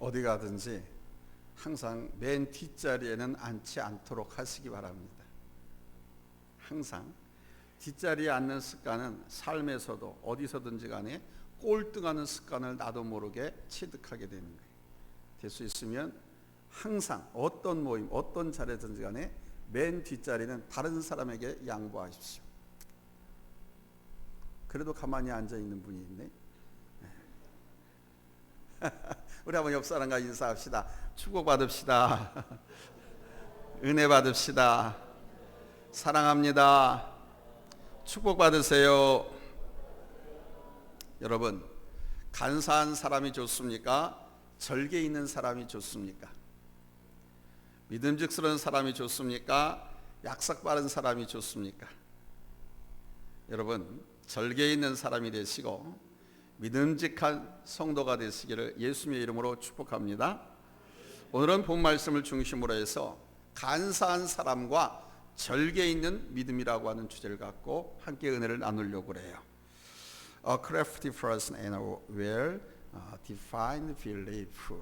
어디 가든지 항상 맨 뒷자리에는 앉지 않도록 하시기 바랍니다. 항상 뒷자리에 앉는 습관은 삶에서도 어디서든지 간에 꼴등하는 습관을 나도 모르게 체득하게 되는 거예요. 될 수 있으면 항상 어떤 모임, 어떤 자리든지 간에 맨 뒷자리는 다른 사람에게 양보하십시오. 그래도 가만히 앉아있는 분이 있네. 우리 한번 옆 사람과 인사합시다. 축복받읍시다. 은혜 받읍시다. 사랑합니다. 축복받으세요. 여러분, 간사한 사람이 좋습니까? 절개 있는 사람이 좋습니까? 믿음직스러운 사람이 좋습니까? 약삭 빠른 사람이 좋습니까? 여러분, 절개 있는 사람이 되시고 믿음직한 성도가 되시기를 예수님의 이름으로 축복합니다. 오늘은 본 말씀을 중심으로 해서 간사한 사람과 절개 있는 믿음이라고 하는 주제를 갖고 함께 은혜를 나누려고 그래요. A crafty person and a well-defined belief.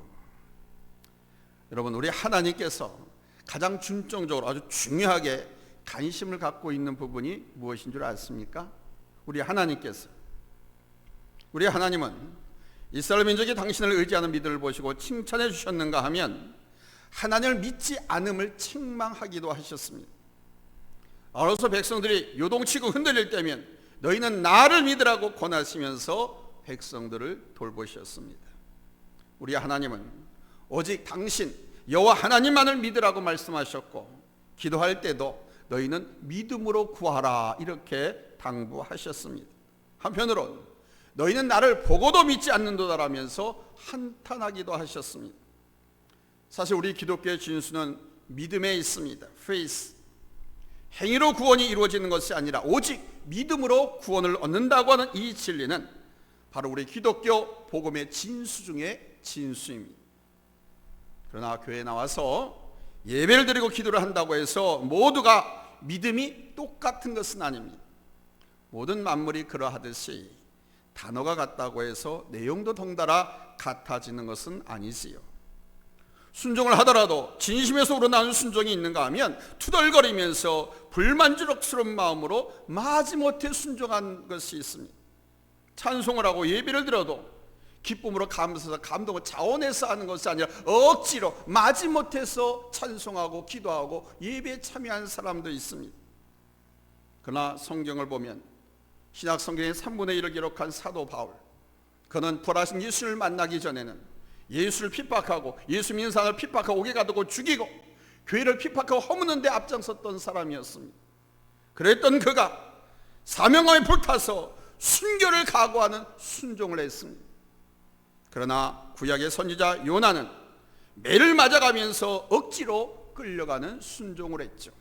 여러분, 우리 하나님께서 가장 중점적으로 아주 중요하게 관심을 갖고 있는 부분이 무엇인 줄 아십니까? 우리 하나님은 이스라엘 민족이 당신을 의지하는 믿음을 보시고 칭찬해 주셨는가 하면 하나님을 믿지 않음을 책망하기도 하셨습니다. 아로서 백성들이 요동치고 흔들릴 때면 너희는 나를 믿으라고 권하시면서 백성들을 돌보셨습니다. 우리 하나님은 오직 당신 여호와 하나님만을 믿으라고 말씀하셨고 기도할 때도 너희는 믿음으로 구하라 이렇게 당부하셨습니다. 한편으론 너희는 나를 보고도 믿지 않는도다라면서 한탄하기도 하셨습니다. 사실 우리 기독교의 진수는 믿음에 있습니다. faith. 행위로 구원이 이루어지는 것이 아니라 오직 믿음으로 구원을 얻는다고 하는 이 진리는 바로 우리 기독교 복음의 진수 중에 진수입니다. 그러나 교회에 나와서 예배를 드리고 기도를 한다고 해서 모두가 믿음이 똑같은 것은 아닙니다. 모든 만물이 그러하듯이 단어가 같다고 해서 내용도 덩달아 같아지는 것은 아니지요. 순종을 하더라도 진심에서 우러나오는 순종이 있는가 하면 투덜거리면서 불만족스러운 마음으로 마지못해 순종한 것이 있습니다. 찬송을 하고 예배를 드려도 기쁨으로 감사해서 감동을 자원해서 하는 것이 아니라 억지로 마지못해서 찬송하고 기도하고 예배에 참여하는 사람도 있습니다. 그러나 성경을 보면 신약 성경의 3분의 1을 기록한 사도 바울, 그는 부활하신 예수를 만나기 전에는 예수를 핍박하고 예수 믿는 사람을 핍박하고 옥에 가두고 죽이고 교회를 핍박하고 허무는 데 앞장섰던 사람이었습니다. 그랬던 그가 사명감에 불타서 순교를 각오하는 순종을 했습니다. 그러나 구약의 선지자 요나는 매를 맞아가면서 억지로 끌려가는 순종을 했죠.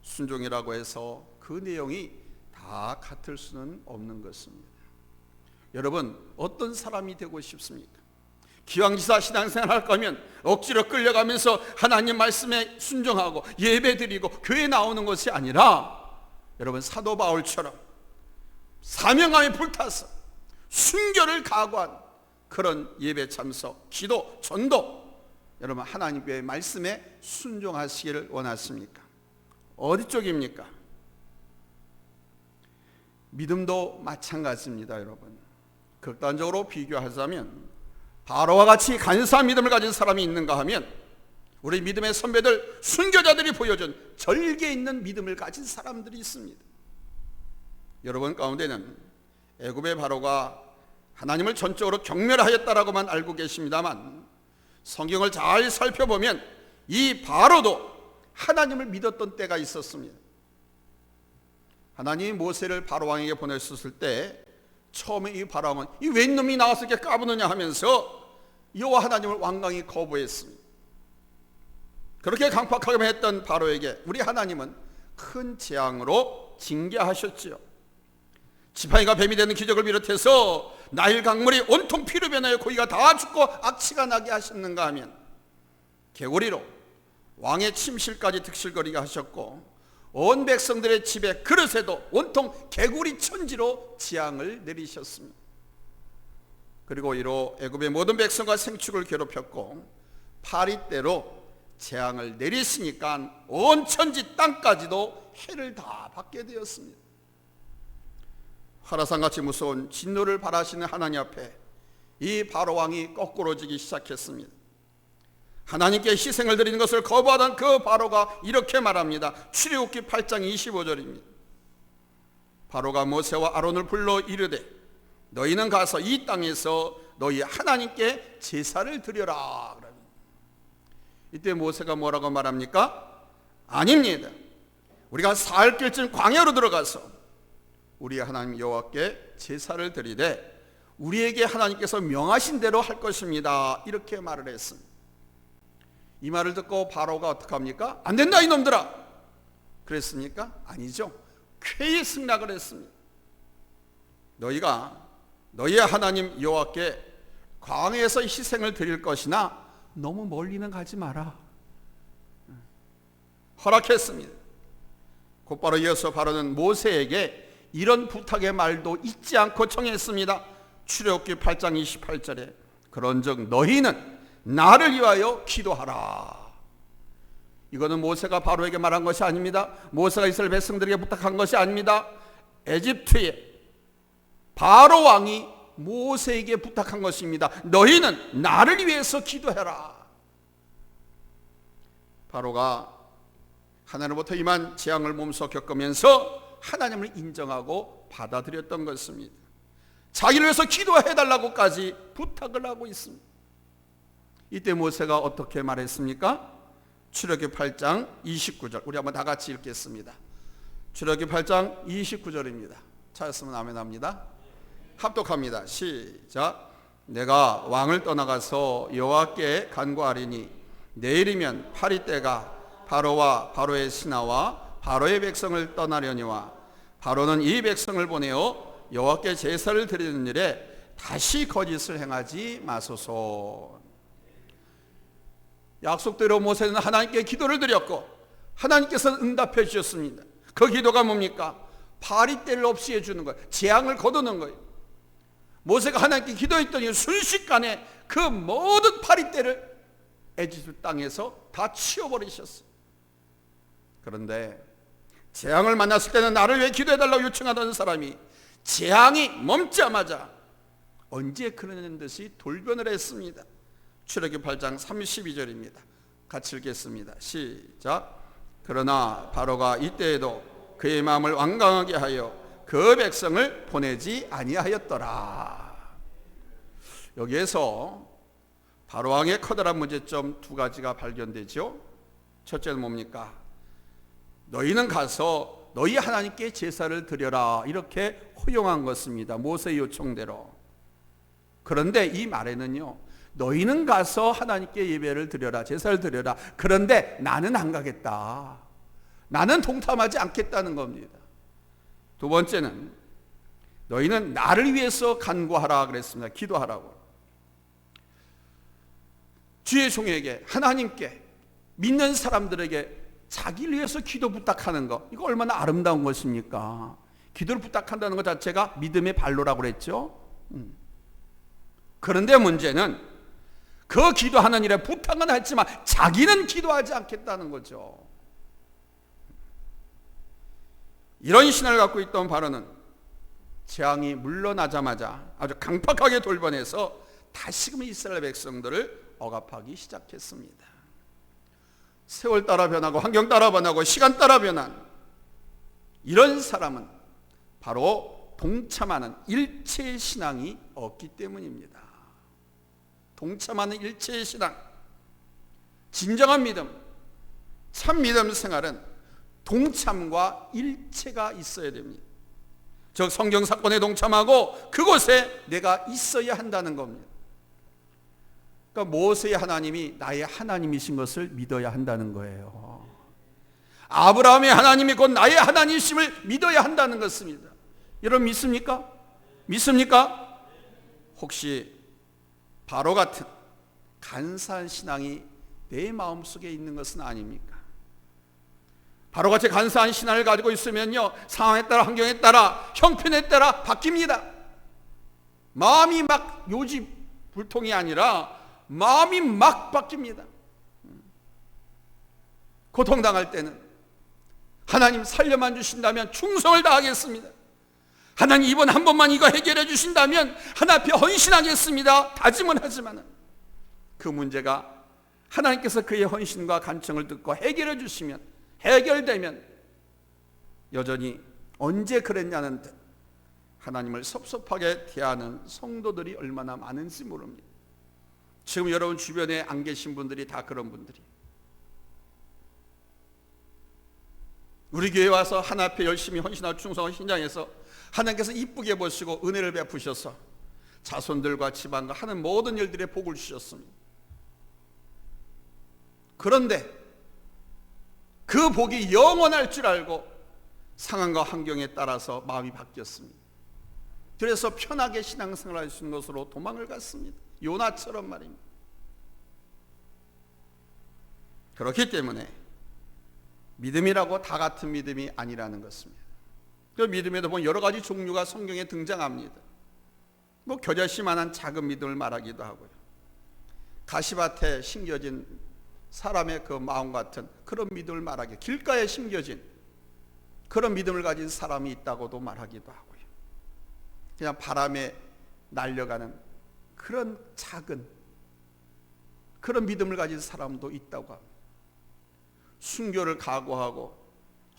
순종이라고 해서 그 내용이 다 같을 수는 없는 것입니다. 여러분, 어떤 사람이 되고 싶습니까? 기왕지사 신앙생활 할 거면 억지로 끌려가면서 하나님 말씀에 순종하고 예배드리고 교회 나오는 것이 아니라 여러분, 사도 바울처럼 사명감에 불타서 순교를 각오한 그런 예배 참석, 기도, 전도, 여러분 하나님의 말씀에 순종하시기를 원하십니까? 어디 쪽입니까? 믿음도 마찬가지입니다. 여러분, 극단적으로 비교하자면 바로와 같이 간사한 믿음을 가진 사람이 있는가 하면 우리 믿음의 선배들, 순교자들이 보여준 절개 있는 믿음을 가진 사람들이 있습니다. 여러분 가운데는 애굽의 바로가 하나님을 전적으로 경멸하였다라고만 알고 계십니다만 성경을 잘 살펴보면 이 바로도 하나님을 믿었던 때가 있었습니다. 하나님이 모세를 바로왕에게 보내셨을 때 처음에 이 바로왕은 이 웬 놈이 나와서 이렇게 까부느냐 하면서 여호와 하나님을 완강히 거부했습니다. 그렇게 강팍하게 했던 바로에게 우리 하나님은 큰 재앙으로 징계하셨지요. 지팡이가 뱀이 되는 기적을 비롯해서 나일 강물이 온통 피로 변하여 고기가 다 죽고 악취가 나게 하셨는가 하면 개구리로 왕의 침실까지 득실거리게 하셨고 온 백성들의 집에 그릇에도 온통 개구리 천지로 재앙을 내리셨습니다. 그리고 이로 애굽의 모든 백성과 생축을 괴롭혔고 파리떼로 재앙을 내리시니까 온 천지 땅까지도 해를 다 받게 되었습니다. 화라산같이 무서운 진노를 바라시는 하나님 앞에 이 바로왕이 거꾸로지기 시작했습니다. 하나님께 희생을 드리는 것을 거부하던 그 바로가 이렇게 말합니다. 출애굽기 8장 25절입니다. 바로가 모세와 아론을 불러 이르되 너희는 가서 이 땅에서 너희 하나님께 제사를 드려라. 이때 모세가 뭐라고 말합니까? 아닙니다. 우리가 사흘 길쯤 광야로 들어가서 우리 하나님 여호와께 제사를 드리되 우리에게 하나님께서 명하신 대로 할 것입니다. 이렇게 말을 했습니다. 이 말을 듣고 바로가 어떻게 합니까? 안 된다 이놈들아! 그랬습니까? 아니죠. 쾌히 승낙을 했습니다. 너희가 너희의 하나님 여호와께 광야에서 희생을 드릴 것이나 너무 멀리는 가지 마라. 허락했습니다. 곧바로 이어서 바로는 모세에게 이런 부탁의 말도 잊지 않고 청했습니다. 출애굽기 8장 28절에 그런즉 너희는 나를 위하여 기도하라. 이거는 모세가 바로에게 말한 것이 아닙니다. 모세가 이스라엘 백성들에게 부탁한 것이 아닙니다. 에집트의 바로 왕이 모세에게 부탁한 것입니다. 너희는 나를 위해서 기도해라. 바로가 하나님으로부터 임한 재앙을 몸소 겪으면서 하나님을 인정하고 받아들였던 것입니다. 자기를 위해서 기도해달라고까지 부탁을 하고 있습니다. 이때 모세가 어떻게 말했습니까? 출애굽기 8장 29절 우리 한번 다 같이 읽겠습니다. 출애굽기 8장 29절입니다. 찾았으면 아멘합니다. 합독합니다. 시작. 내가 왕을 떠나가서 여호와께 간구하리니 내일이면 파리떼가 바로와 바로의 신하와 바로의 백성을 떠나려니와 바로는 이 백성을 보내어 여호와께 제사를 드리는 일에 다시 거짓을 행하지 마소서. 약속대로 모세는 하나님께 기도를 드렸고 하나님께서 응답해 주셨습니다. 그 기도가 뭡니까? 파리떼를 없이 해주는 거예요. 재앙을 거두는 거예요. 모세가 하나님께 기도했더니 순식간에 그 모든 파리떼를 에집트 땅에서 다 치워버리셨어요. 그런데 재앙을 만났을 때는 나를 왜 기도해달라고 요청하던 사람이 재앙이 멈자마자 언제 그러는 듯이 돌변을 했습니다. 출애굽기 8장 32절입니다. 같이 읽겠습니다. 시작. 그러나 바로가 이때에도 그의 마음을 완강하게 하여 그 백성을 보내지 아니하였더라. 여기에서 바로 왕의 커다란 문제점 두 가지가 발견되죠. 첫째는 뭡니까? 너희는 가서 너희 하나님께 제사를 드려라 이렇게 허용한 것입니다. 모세의 요청대로. 그런데 이 말에는요, 너희는 가서 하나님께 예배를 드려라, 제사를 드려라. 그런데 나는 안 가겠다. 나는 동참하지 않겠다는 겁니다. 두 번째는 너희는 나를 위해서 간구하라 그랬습니다. 기도하라고. 주의 종에게, 하나님께, 믿는 사람들에게 자기를 위해서 기도 부탁하는 거, 이거 얼마나 아름다운 것입니까? 기도를 부탁한다는 것 자체가 믿음의 발로라고 그랬죠. 그런데 문제는 그 기도하는 일에 부탁은 했지만 자기는 기도하지 않겠다는 거죠. 이런 신앙을 갖고 있던 바로는 재앙이 물러나자마자 아주 강팍하게 돌변해서 다시금 이스라엘 백성들을 억압하기 시작했습니다. 세월 따라 변하고 환경 따라 변하고 시간 따라 변한 이런 사람은 바로 동참하는 일체의 신앙이 없기 때문입니다. 동참하는 일체의 신앙, 진정한 믿음, 참 믿음 생활은 동참과 일체가 있어야 됩니다. 즉 성경 사건에 동참하고 그곳에 내가 있어야 한다는 겁니다. 그러니까 모세의 하나님이 나의 하나님이신 것을 믿어야 한다는 거예요. 아브라함의 하나님이 곧 나의 하나님이심을 믿어야 한다는 것입니다. 여러분 믿습니까? 믿습니까? 혹시 바로 같은 간사한 신앙이 내 마음속에 있는 것은 아닙니까? 바로같이 간사한 신앙을 가지고 있으면요, 상황에 따라 환경에 따라 형편에 따라 바뀝니다. 마음이 막 요지불통이 아니라 마음이 막 바뀝니다. 고통당할 때는 하나님 살려만 주신다면 충성을 다하겠습니다. 하나님 이번 한 번만 이거 해결해 주신다면 하나님 앞에 헌신하겠습니다. 다짐은 하지만 그 문제가 하나님께서 그의 헌신과 간청을 듣고 해결해 주시면, 해결되면 여전히 언제 그랬냐는 듯 하나님을 섭섭하게 대하는 성도들이 얼마나 많은지 모릅니다. 지금 여러분 주변에 안 계신 분들이 다 그런 분들이, 우리 교회 와서 하나님 앞에 열심히 헌신하고 충성하고 신장해서 하나님께서 이쁘게 보시고 은혜를 베푸셔서 자손들과 집안과 하는 모든 일들에 복을 주셨습니다. 그런데 그 복이 영원할 줄 알고 상황과 환경에 따라서 마음이 바뀌었습니다. 그래서 편하게 신앙생활을 할 수 있는 것으로 도망을 갔습니다. 요나처럼 말입니다. 그렇기 때문에 믿음이라고 다 같은 믿음이 아니라는 것입니다. 그 믿음에도 보면 여러 가지 종류가 성경에 등장합니다. 뭐 겨자씨만한 작은 믿음을 말하기도 하고요, 가시밭에 심겨진 사람의 그 마음 같은 그런 믿음을 말하기도, 길가에 심겨진 그런 믿음을 가진 사람이 있다고도 말하기도 하고요, 그냥 바람에 날려가는 그런 작은 그런 믿음을 가진 사람도 있다고 합니다. 순교를 각오하고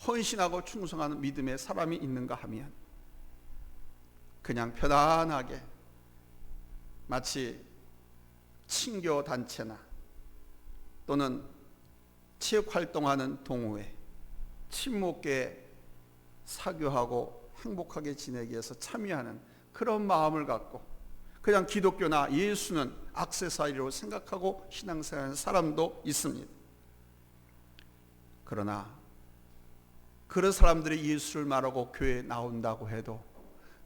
헌신하고 충성하는 믿음의 사람이 있는가 하면 그냥 편안하게 마치 친교 단체나 또는 체육활동하는 동호회, 친목계 사교하고 행복하게 지내기 위해서 참여하는 그런 마음을 갖고 그냥 기독교나 예수는 액세서리로 생각하고 신앙생활하는 사람도 있습니다. 그러나 그런 사람들이 예수를 말하고 교회에 나온다고 해도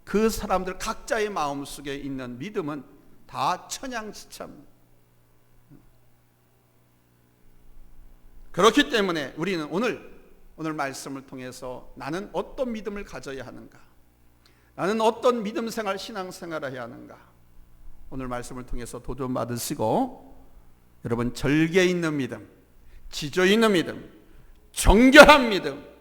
그 사람들 각자의 마음속에 있는 믿음은 다 천양지차입니다. 그렇기 때문에 우리는 오늘 말씀을 통해서 나는 어떤 믿음을 가져야 하는가, 나는 어떤 믿음 생활, 신앙 생활을 해야 하는가, 오늘 말씀을 통해서 도전 받으시고 여러분 절개 있는 믿음, 지조 있는 믿음, 정결한 믿음,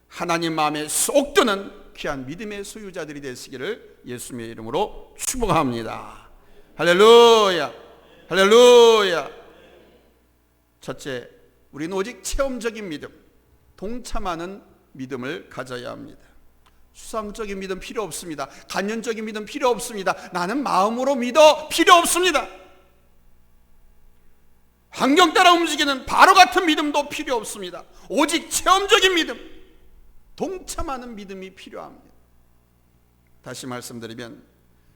하나님 마음에 쏙 드는 귀한 믿음의 소유자들이 되시기를 예수님의 이름으로 축복합니다. 할렐루야, 할렐루야. 첫째, 우리는 오직 체험적인 믿음, 동참하는 믿음을 가져야 합니다. 수상적인 믿음 필요 없습니다. 간연적인 믿음 필요 없습니다. 나는 마음으로 믿어 필요 없습니다. 환경 따라 움직이는 바로 같은 믿음도 필요 없습니다. 오직 체험적인 믿음, 동참하는 믿음이 필요합니다. 다시 말씀드리면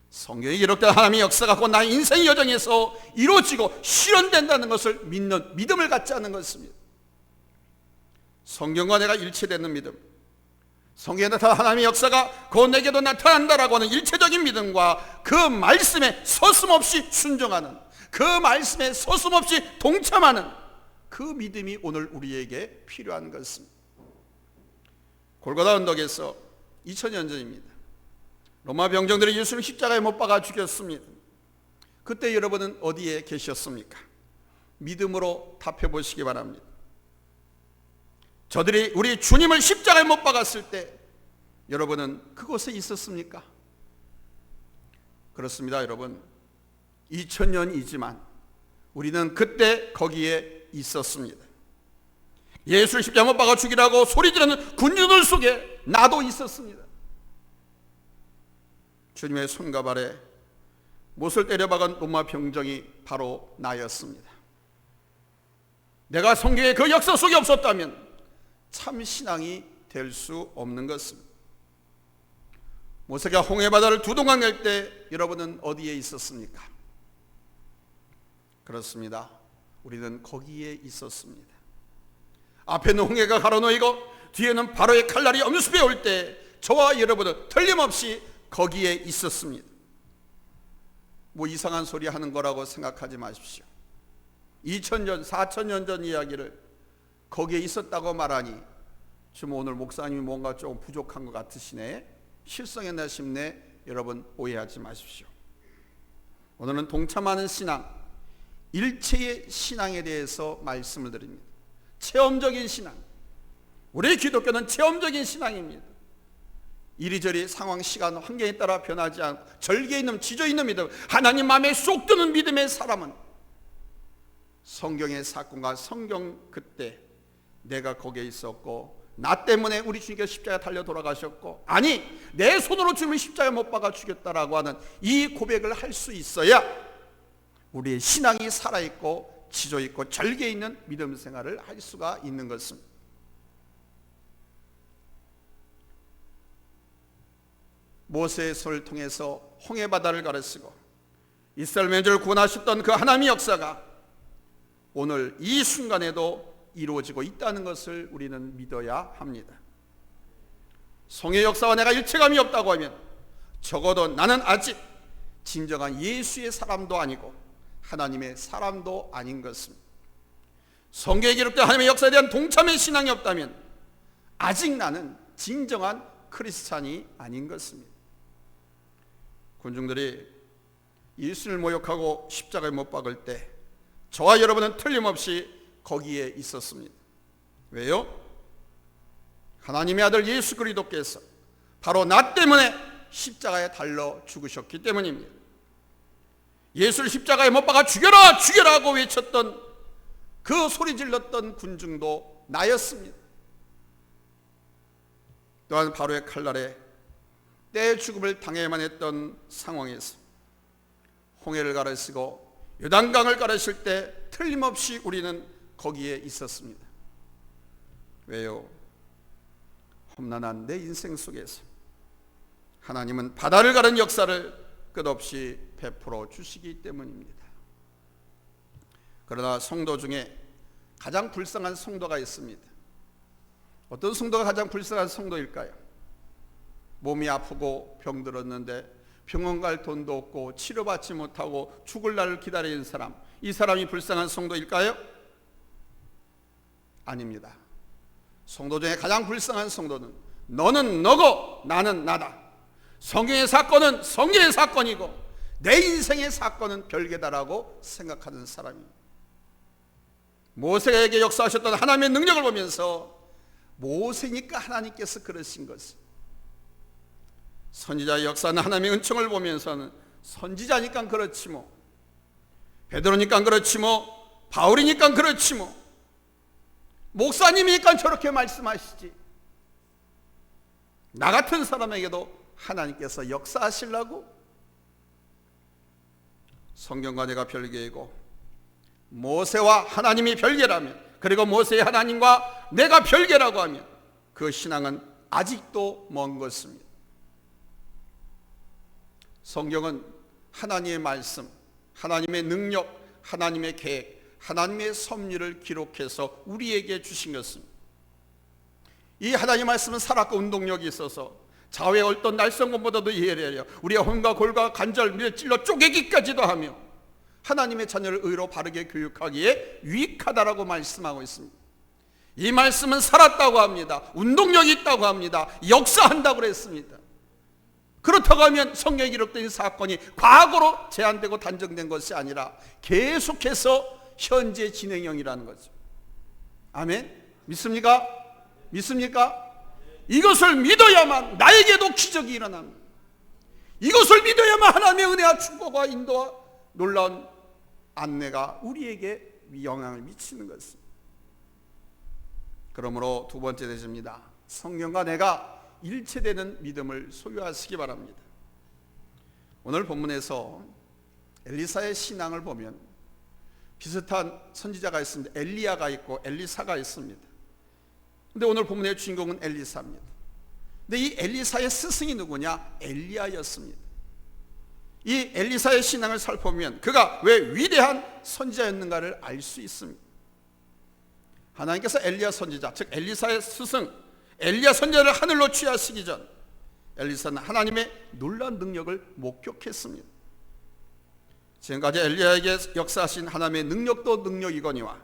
성경에 기록된 하나님의 역사가 곧 나의 인생 여정에서 이루어지고 실현된다는 것을 믿는 믿음을 갖지 않는 것입니다. 성경과 내가 일치되는 믿음, 성경에 나타난 하나님의 역사가 곧 내게도 나타난다라고 하는 일체적인 믿음과 그 말씀에 서슴없이 순종하는, 그 말씀에 서슴없이 동참하는 그 믿음이 오늘 우리에게 필요한 것입니다. 골고다 언덕에서 2000년 전입니다. 로마 병정들이 예수를 십자가에 못 박아 죽였습니다. 그때 여러분은 어디에 계셨습니까? 믿음으로 답해 보시기 바랍니다. 저들이 우리 주님을 십자가에 못 박았을 때 여러분은 그곳에 있었습니까? 그렇습니다, 여러분. 2000년이지만 우리는 그때 거기에 있었습니다. 예수를 십자가에 못 박아 죽이라고 소리 지르는 군중들 속에 나도 있었습니다. 주님의 손과 발에 못을 때려박은 로마 병정이 바로 나였습니다. 내가 성경의 그 역사 속에 없었다면 참 신앙이 될 수 없는 것입니다. 모세가 홍해바다를 두동강 낼 때 여러분은 어디에 있었습니까? 그렇습니다. 우리는 거기에 있었습니다. 앞에는 홍해가 가로놓이고 뒤에는 바로의 칼날이 엄습해 올 때 저와 여러분은 틀림없이 거기에 있었습니다. 뭐 이상한 소리 하는 거라고 생각하지 마십시오. 2000년, 4000년 전 이야기를 거기에 있었다고 말하니 지금 오늘 목사님이 뭔가 좀 부족한 것 같으시네, 실성했나 싶네. 여러분 오해하지 마십시오. 오늘은 동참하는 신앙, 일체의 신앙에 대해서 말씀을 드립니다. 체험적인 신앙. 우리 기독교는 체험적인 신앙입니다. 이리저리 상황, 시간, 환경에 따라 변하지 않고 절개 있는, 지져 있는 믿음, 하나님 마음에 쏙 드는 믿음의 사람은 성경의 사건과 성경 그때 내가 거기에 있었고, 나 때문에 우리 주님께서 십자가에 달려 돌아가셨고, 아니 내 손으로 주님을 십자가에 못 박아 죽였다라고 하는 이 고백을 할 수 있어야 우리의 신앙이 살아있고 지져있고 절개 있는 믿음 생활을 할 수가 있는 것입니다. 모세의 손을 통해서 홍해바다를 가르치고 이스라엘 민족을 구원하셨던 그 하나님의 역사가 오늘 이 순간에도 이루어지고 있다는 것을 우리는 믿어야 합니다. 성의 역사와 내가 일체감이 없다고 하면 적어도 나는 아직 진정한 예수의 사람도 아니고 하나님의 사람도 아닌 것입니다. 성경에 기록된 하나님의 역사에 대한 동참의 신앙이 없다면 아직 나는 진정한 크리스찬이 아닌 것입니다. 군중들이 예수를 모욕하고 십자가에 못 박을 때 저와 여러분은 틀림없이 거기에 있었습니다. 왜요? 하나님의 아들 예수 그리스도께서 바로 나 때문에 십자가에 달려 죽으셨기 때문입니다. 예수를 십자가에 못 박아 죽여라 죽여라 하고 외쳤던 그 소리 질렀던 군중도 나였습니다. 또한 바로의 칼날에 때 죽음을 당해야만 했던 상황에서 홍해를 가르시고 요단강을 가르실 때 틀림없이 우리는 거기에 있었습니다. 왜요? 험난한 내 인생 속에서 하나님은 바다를 가른 역사를 끝없이 베풀어 주시기 때문입니다. 그러나 성도 중에 가장 불쌍한 성도가 있습니다. 어떤 성도가 가장 불쌍한 성도일까요? 몸이 아프고 병들었는데 병원 갈 돈도 없고 치료받지 못하고 죽을 날을 기다리는 사람, 이 사람이 불쌍한 성도일까요? 아닙니다. 성도 중에 가장 불쌍한 성도는 너는 너고 나는 나다. 성경의 사건은 성경의 사건이고 내 인생의 사건은 별개다라고 생각하는 사람입니다. 모세에게 역사하셨던 하나님의 능력을 보면서 모세니까 하나님께서 그러신 것이, 선지자의 역사는 하나님의 은총을 보면서는 선지자니까 그렇지 뭐, 베드로니까 그렇지 뭐, 바울이니까 그렇지 뭐, 목사님이니까 저렇게 말씀하시지, 나 같은 사람에게도 하나님께서 역사하시려고? 성경과 내가 별개이고 모세와 하나님이 별개라면, 그리고 모세의 하나님과 내가 별개라고 하면 그 신앙은 아직도 먼 것입니다. 성경은 하나님의 말씀, 하나님의 능력, 하나님의 계획, 하나님의 섭리를 기록해서 우리에게 주신 것입니다. 이 하나님의 말씀은 살았고 운동력이 있어서 좌우의 어떤 날성검보다도 예리하여 우리의 혼과 골과 관절, 밀, 찔러 쪼개기까지도 하며 하나님의 자녀를 의로 바르게 교육하기에 유익하다라고 말씀하고 있습니다. 이 말씀은 살았다고 합니다. 운동력이 있다고 합니다. 역사한다고 그랬습니다. 그렇다고 하면 성경에 기록된 이 사건이 과거로 제한되고 단정된 것이 아니라 계속해서 현재 진행형이라는 거죠. 아멘? 믿습니까? 믿습니까? 이것을 믿어야만 나에게도 기적이 일어납니다. 이것을 믿어야만 하나님의 은혜와 축복과 인도와 놀라운 안내가 우리에게 영향을 미치는 것입니다. 그러므로 두 번째 대지입니다. 성경과 내가 일체되는 믿음을 소유하시기 바랍니다. 오늘 본문에서 엘리사의 신앙을 보면 비슷한 선지자가 있습니다. 엘리야가 있고 엘리사가 있습니다. 근데 오늘 본문의 주인공은 엘리사입니다. 근데 이 엘리사의 스승이 누구냐? 엘리야였습니다. 이 엘리사의 신앙을 살펴보면 그가 왜 위대한 선지자였는가를 알 수 있습니다. 하나님께서 엘리야 선지자, 즉 엘리사의 스승 엘리야 선지자를 하늘로 취하시기 전 엘리사는 하나님의 놀라운 능력을 목격했습니다. 지금까지 엘리야에게 역사하신 하나님의 능력도 능력이거니와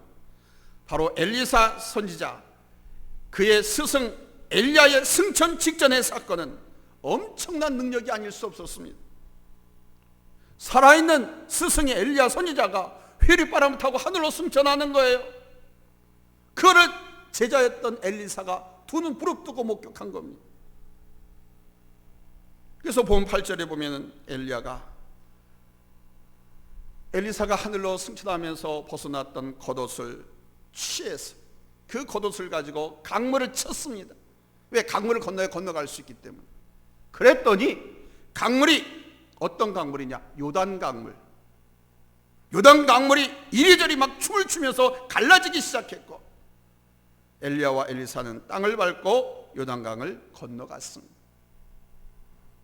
바로 엘리사 선지자, 그의 스승 엘리야의 승천 직전의 사건은 엄청난 능력이 아닐 수 없었습니다. 살아있는 스승의 엘리야 선지자가 회류바람을 타고 하늘로 승천하는 거예요. 그거를 제자였던 엘리사가 두 눈 부릅뜨고 목격한 겁니다. 그래서 본 8절에 보면은 엘리사가 하늘로 승천하면서 벗어났던 겉옷을 취해서 그 겉옷을 가지고 강물을 쳤습니다. 왜? 강물을 건너갈 수 있기 때문에. 그랬더니 강물이 어떤 강물이냐? 요단 강물. 요단 강물이 이리저리 막 춤을 추면서 갈라지기 시작했고, 엘리야와 엘리사는 땅을 밟고 요단강을 건너갔습니다.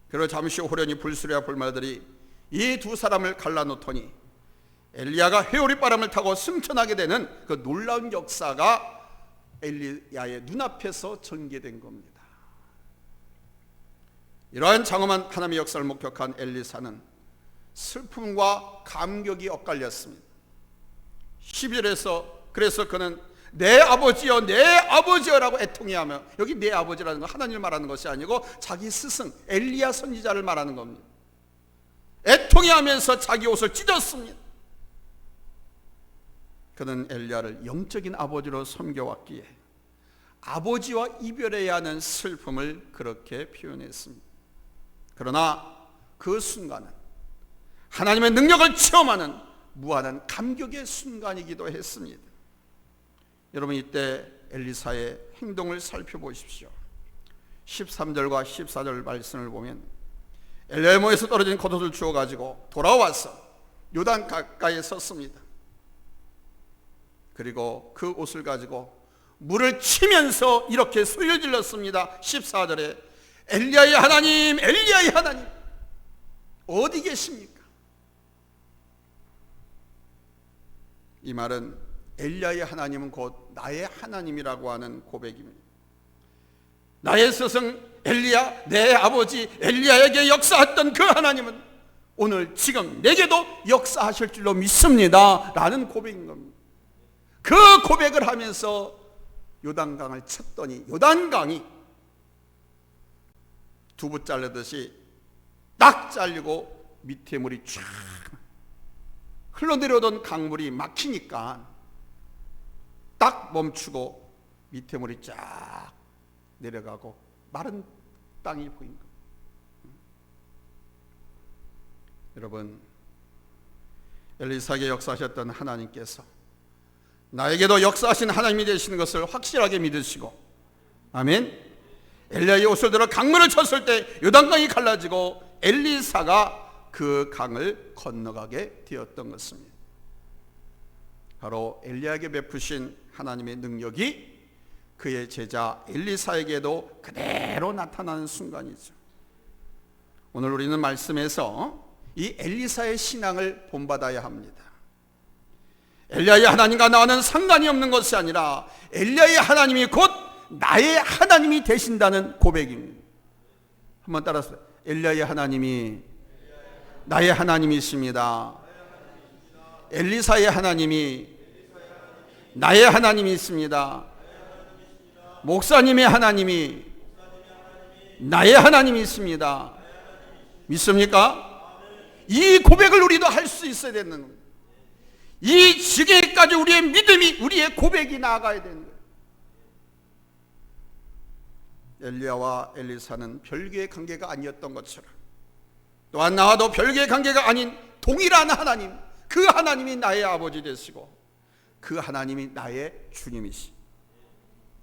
그리고 잠시 호련히 불수레와 불말들이 이 두 사람을 갈라놓더니 엘리야가 회오리바람을 타고 승천하게 되는 그 놀라운 역사가 엘리야의 눈앞에서 전개된 겁니다. 이러한 장엄한 하나님의 역사를 목격한 엘리사는 슬픔과 감격이 엇갈렸습니다. 12절에서 그래서 그는 내 아버지여 내 아버지여라고 애통해하며, 여기 내 아버지라는 건 하나님을 말하는 것이 아니고 자기 스승 엘리야 선지자를 말하는 겁니다. 애통해하면서 자기 옷을 찢었습니다. 그는 엘리야를 영적인 아버지로 섬겨왔기에 아버지와 이별해야 하는 슬픔을 그렇게 표현했습니다. 그러나 그 순간은 하나님의 능력을 체험하는 무한한 감격의 순간이기도 했습니다. 여러분, 이때 엘리사의 행동을 살펴보십시오. 13절과 14절 말씀을 보면 엘리야의 몸에서 떨어진 겉옷을 주워가지고 돌아와서 요단 가까이에 섰습니다. 그리고 그 옷을 가지고 물을 치면서 이렇게 소리를 질렀습니다. 14절에 엘리야의 하나님, 엘리야의 하나님, 어디 계십니까? 이 말은 엘리야의 하나님은 곧 나의 하나님이라고 하는 고백입니다. 나의 스승 엘리야, 내 아버지 엘리야에게 역사했던 그 하나님은 오늘 지금 내게도 역사하실 줄로 믿습니다 라는 고백인 겁니다. 그 고백을 하면서 요단강을 쳤더니 요단강이 두부 자르듯이 딱 잘리고 밑에 물이 쫙 흘러내려오던 강물이 막히니까 딱 멈추고 밑에 물이 쫙 내려가고 마른 땅이 보인 겁니다. 여러분, 엘리사에게 역사하셨던 하나님께서 나에게도 역사하신 하나님이 되시는 것을 확실하게 믿으시고, 아멘. 엘리야의 옷을 들어 강물을 쳤을 때 요단강이 갈라지고 엘리사가 그 강을 건너가게 되었던 것입니다. 바로 엘리야에게 베푸신 하나님의 능력이 그의 제자 엘리사에게도 그대로 나타나는 순간이죠. 오늘 우리는 말씀에서 이 엘리사의 신앙을 본받아야 합니다. 엘리야의 하나님과 나와는 상관이 없는 것이 아니라 엘리야의 하나님이 곧 나의 하나님이 되신다는 고백입니다. 한번 따라서 엘리야의 하나님이 나의 하나님이십니다. 엘리사의 하나님이 나의 하나님이 있습니다. 목사님의 하나님이 나의 하나님이 있습니다. 믿습니까? 이 고백을 우리도 할 수 있어야 되는 겁니다. 이 지경까지 우리의 믿음이, 우리의 고백이 나아가야 되는 거예요. 엘리야와 엘리사는 별개의 관계가 아니었던 것처럼, 또한 나와도 별개의 관계가 아닌 동일한 하나님, 그 하나님이 나의 아버지 되시고 그 하나님이 나의 주님이시.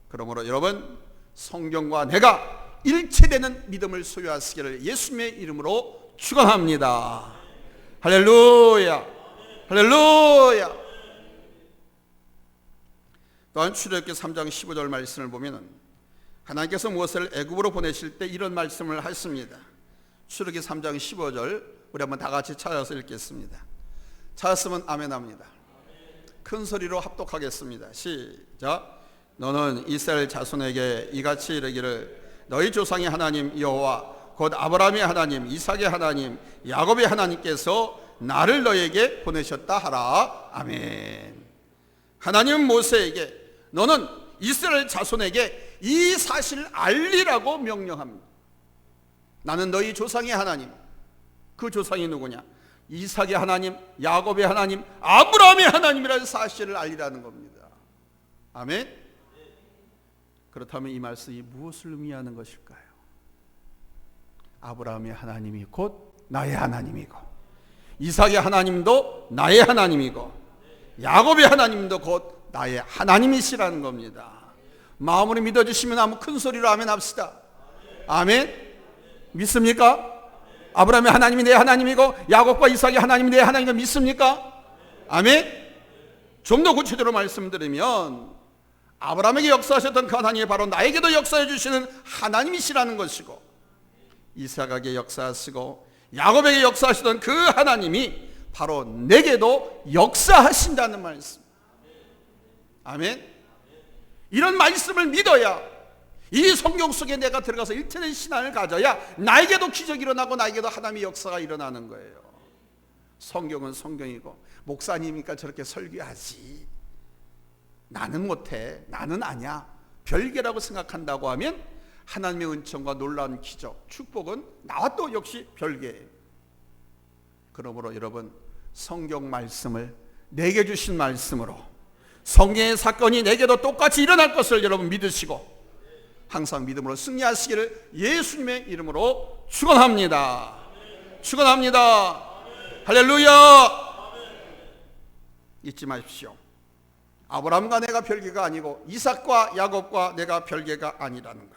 그러므로 여러분, 성경과 내가 일체되는 믿음을 소유하시기를 예수님의 이름으로 축원합니다. 할렐루야, 할렐루야. 또한 출애굽기 3장 15절 말씀을 보면 하나님께서 모세를 애굽으로 보내실 때 이런 말씀을 하십니다. 출애굽기 3장 15절 우리 한번 다 같이 찾아서 읽겠습니다. 찾았으면 아멘합니다. 큰 소리로 합독하겠습니다. 시작. 너는 이스라엘 자손에게 이같이 이르기를 너희 조상의 하나님 여호와 곧 아브라함의 하나님, 이삭의 하나님, 야곱의 하나님께서 나를 너에게 보내셨다 하라. 아멘. 하나님은 모세에게 너는 이스라엘 자손에게 이 사실을 알리라고 명령합니다. 나는 너희 조상의 하나님. 그 조상이 누구냐? 이삭의 하나님, 야곱의 하나님, 아브라함의 하나님이라는 사실을 알리라는 겁니다. 아멘. 그렇다면 이 말씀이 무엇을 의미하는 것일까요? 아브라함의 하나님이 곧 나의 하나님이고, 이삭의 하나님도 나의 하나님이고, 야곱의 하나님도 곧 나의 하나님이시라는 겁니다. 마음으로 믿어주시면 한번 큰 소리로 아멘 합시다. 아멘. 믿습니까? 아브라함의 하나님이 내 하나님이고 야곱과 이삭의 하나님이 내 하나님이고 믿습니까? 아멘. 좀 더 구체적으로 말씀드리면 아브라함에게 역사하셨던 그 하나님이 바로 나에게도 역사해 주시는 하나님이시라는 것이고, 이삭에게 역사하시고 야곱에게 역사하시던 그 하나님이 바로 내게도 역사하신다는 말씀. 아멘. 이런 말씀을 믿어야, 이 성경 속에 내가 들어가서 일체된 신앙을 가져야 나에게도 기적이 일어나고 나에게도 하나님의 역사가 일어나는 거예요. 성경은 성경이고, 목사님이니까 저렇게 설교하지, 나는 못해, 나는 아냐, 별개라고 생각한다고 하면 하나님의 은총과 놀라운 기적, 축복은 나와 또 역시 별개예요. 그러므로 여러분, 성경 말씀을 내게 주신 말씀으로 성경의 사건이 내게도 똑같이 일어날 것을 여러분 믿으시고 항상 믿음으로 승리하시기를 예수님의 이름으로 축원합니다. 축원합니다. 할렐루야. 잊지 마십시오. 아브라함과 내가 별개가 아니고 이삭과 야곱과 내가 별개가 아니라는 것.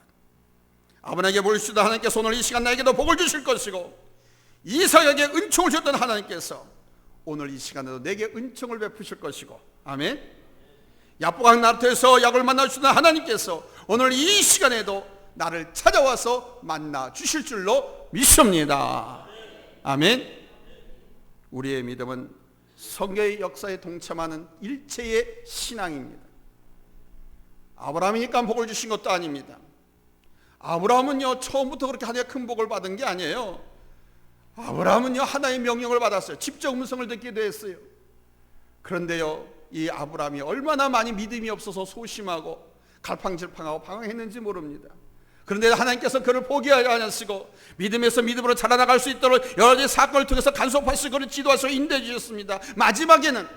아브라함에게 복을 주시던 하나님께서 오늘 이 시간 나에게도 복을 주실 것이고, 이삭에게 은총을 주셨던 하나님께서 오늘 이 시간에도 내게 은총을 베푸실 것이고, 아멘. 야복강 나루터에서 야곱을 만나 주시던 하나님께서 오늘 이 시간에도 나를 찾아와서 만나 주실 줄로 믿습니다. 아멘. 우리의 믿음은 성경의 역사에 동참하는 일체의 신앙입니다. 아브라함이니까 복을 주신 것도 아닙니다. 아브라함은요, 처음부터 그렇게 하나님의 큰 복을 받은 게 아니에요. 아브라함은요, 하나의 명령을 받았어요. 직접 음성을 듣기도 했어요. 그런데요, 이 아브라함이 얼마나 많이 믿음이 없어서 소심하고 갈팡질팡하고 방황했는지 모릅니다. 그런데 하나님께서 그를 포기하지 않으시고 믿음에서 믿음으로 자라나갈 수 있도록 여러 가지 사건을 통해서 간섭하시고 그를 지도하시고 인도해 주셨습니다. 마지막에는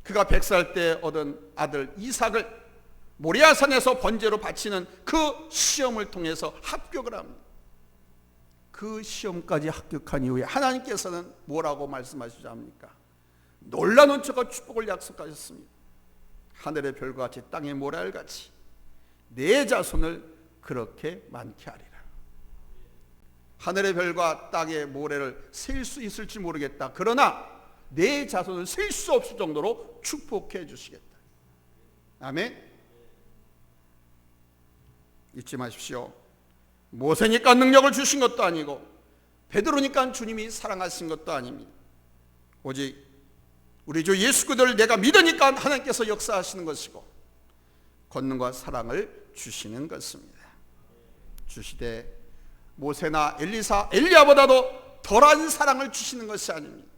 그가 100살 때 얻은 아들 이삭을 모리아산에서 번제로 바치는 그 시험을 통해서 합격을 합니다. 그 시험까지 합격한 이후에 하나님께서는 뭐라고 말씀하시자 합니까? 놀라운 은총과 축복을 약속하셨습니다. 하늘의 별과 같이 땅의 모래알같이 내 자손을 그렇게 많게 하리라. 하늘의 별과 땅의 모래를 셀 수 있을지 모르겠다. 그러나 내 자손을 셀 수 없을 정도로 축복해 주시겠다. 아멘. 잊지 마십시오. 모세니까 능력을 주신 것도 아니고 베드로니까 주님이 사랑하신 것도 아닙니다. 오직 우리 주 예수 그리스도를 내가 믿으니까 하나님께서 역사하시는 것이고 권능과 사랑을 주시는 것입니다. 주시되 모세나 엘리사, 엘리야보다도 덜한 사랑을 주시는 것이 아닙니다.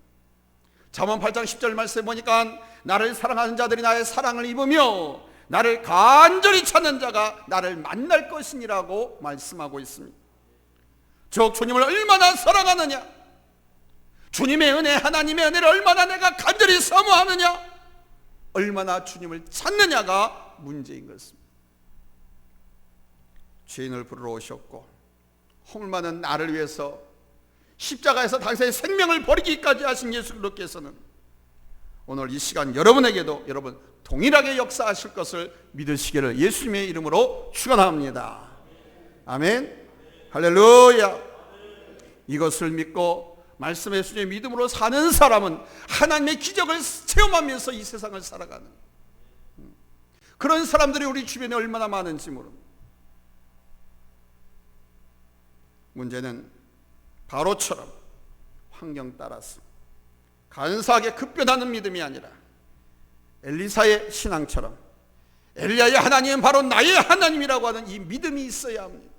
잠언 8장 10절 말씀에 보니까 나를 사랑하는 자들이 나의 사랑을 입으며 나를 간절히 찾는 자가 나를 만날 것이니라고 말씀하고 있습니다. 즉 주님을 얼마나 사랑하느냐, 주님의 은혜, 하나님의 은혜를 얼마나 내가 간절히 사모하느냐, 얼마나 주님을 찾느냐가 문제인 것입니다. 죄인을 부르러 오셨고 허물 많은 나를 위해서 십자가에서 당신의 생명을 버리기까지 하신 예수 그리스도께서는 오늘 이 시간 여러분에게도 여러분 동일하게 역사하실 것을 믿으시기를 예수님의 이름으로 축원합니다. 아멘. 할렐루야. 이것을 믿고 말씀의 수준의 믿음으로 사는 사람은 하나님의 기적을 체험하면서 이 세상을 살아가는 그런 사람들이 우리 주변에 얼마나 많은지 모릅니다. 문제는 바로처럼 환경 따라서 간사하게 급변하는 믿음이 아니라 엘리사의 신앙처럼 엘리야의 하나님은 바로 나의 하나님이라고 하는 이 믿음이 있어야 합니다.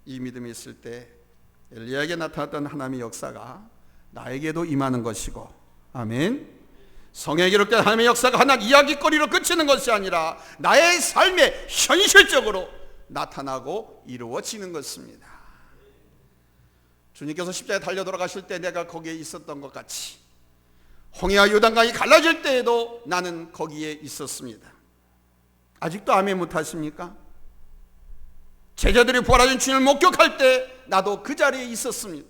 이 믿음이 있을 때 엘리야에게 나타났던 하나님의 역사가 나에게도 임하는 것이고, 아멘. 성경에 기록된 하나님의 역사가 하나 이야기거리로 그치는 것이 아니라 나의 삶에 현실적으로 나타나고 이루어지는 것입니다. 주님께서 십자가에 달려 돌아가실 때 내가 거기에 있었던 것 같이 홍해와 요단강이 갈라질 때에도 나는 거기에 있었습니다. 아직도 아멘 못하십니까? 제자들이 부활하신 주님을 목격할 때 나도 그 자리에 있었습니다.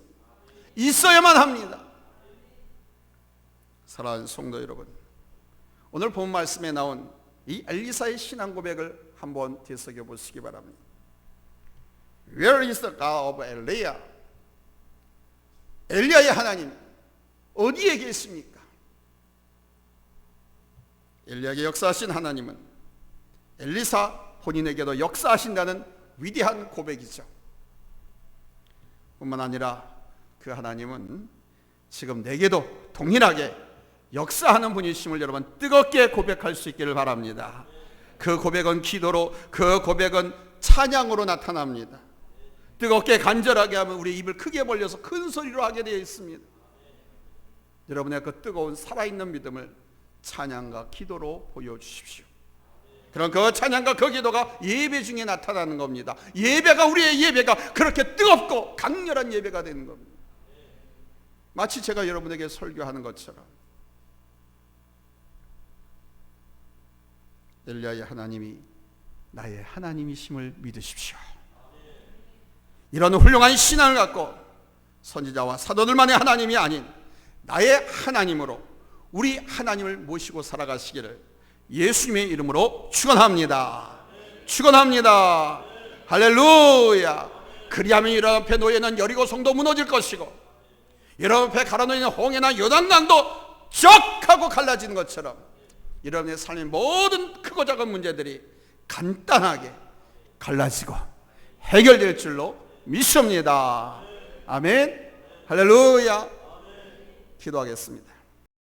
있어야만 합니다. 사랑하는 성도 여러분, 오늘 본 말씀에 나온 이 엘리사의 신앙 고백을 한번 되새겨 보시기 바랍니다. Where is the God of Elijah? 엘리야의 하나님 어디에 계십니까? 엘리야에게 역사하신 하나님은 엘리사 본인에게도 역사하신다는 위대한 고백이죠. 뿐만 아니라 그 하나님은 지금 내게도 동일하게 역사하는 분이심을 여러분 뜨겁게 고백할 수 있기를 바랍니다. 그 고백은 기도로, 그 고백은 찬양으로 나타납니다. 뜨겁게 간절하게 하면 우리 입을 크게 벌려서 큰 소리로 하게 되어 있습니다. 여러분의 그 뜨거운 살아있는 믿음을 찬양과 기도로 보여주십시오. 그럼 그 찬양과 그 기도가 예배 중에 나타나는 겁니다. 예배가, 우리의 예배가 그렇게 뜨겁고 강렬한 예배가 되는 겁니다. 마치 제가 여러분에게 설교하는 것처럼 엘리야의 하나님이 나의 하나님이심을 믿으십시오. 이런 훌륭한 신앙을 갖고 선지자와 사도들만의 하나님이 아닌 나의 하나님으로 우리 하나님을 모시고 살아가시기를 예수님의 이름으로 축원합니다. 축원합니다. 할렐루야. 그리하면 여러분 앞에 놓여있는 여리고 성도 무너질 것이고 여러분 앞에 갈아놓이는 홍해나 요단강도 쩍 하고 갈라지는 것처럼 여러분의 삶의 모든 크고 작은 문제들이 간단하게 갈라지고 해결될 줄로 믿습니다. 아멘. 할렐루야. 기도하겠습니다.